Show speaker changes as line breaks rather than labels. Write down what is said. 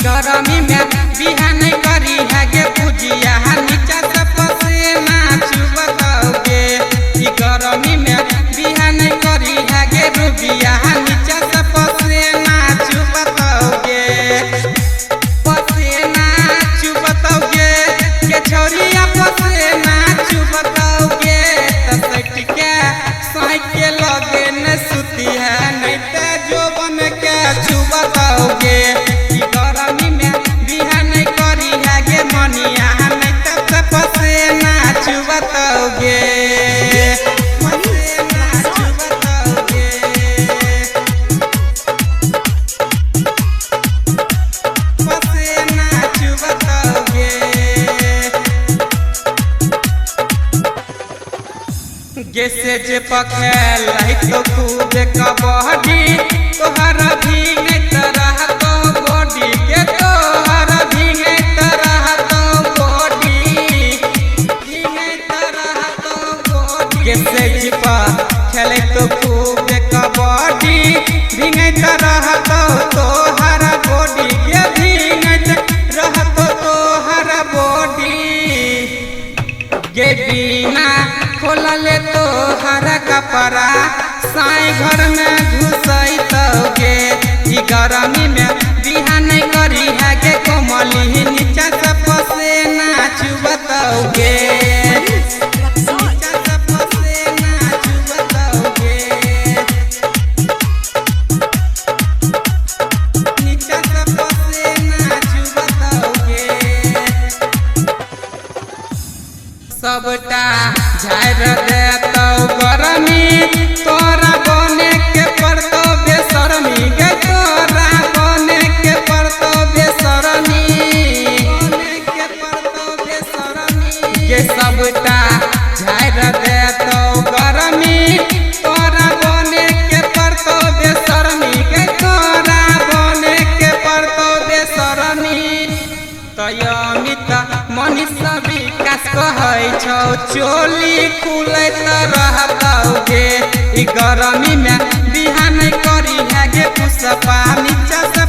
गरमी में बिहान करी है गे पूजिया नीचा से पसीना चुबतौगे। गरमी में बिहान करी है गे रूबिया नीचा से पसीना चुबतौगे। पसीना चुबतौगे के छोरिया पसीना चुबतौगे। तसट के साइके लगे न सुती है नहीं ते जो बन के चुबतौगे। गरमी में बिहान करी है गे मनिया नहीं तब से पसीना चुबतौगे। पसीना चुबतौगे। पसीना चुबतौगे। जैसे जे पखेल तो खूब कबड्डी तोहरा भी नहीं तरह तो बॉडी के तोहरा भी नहीं तरह तो बॉडी भी नहीं तरह तो बॉडी। जैसे जे पखेल तो खूब कबड्डी भी नहीं तरह तो तोहरा बॉडी के भी नहीं तरह तो तोहरा बॉडी। गे बिना खोलले तो हरा कपड़ा साई घर में घुसैतौगे। गरमी में बिहान करी है गे कोमली नीचा से पसीना चुबतौगे। नीचा से पसीना चुबतौगे। नीचा से पसीना चुबतौगे। सबटा झाड़ देतौ गरमी तोरा बने के पड़तौ बेशरमी गे तोरा बने के पड़तौ बेशरमी। बने के पड़तौ बेशरमी गे सबटा झाड़ देतौ गरमी तोरा बने के पड़तौ बेशरमी गे तोरा बने के पड़तौ बेशरमी। तयमित मनीष विकास कहै छौ चोली खुलैत रहतौगे। गरमी में बिहान करी है गे पुष्पा नीचा से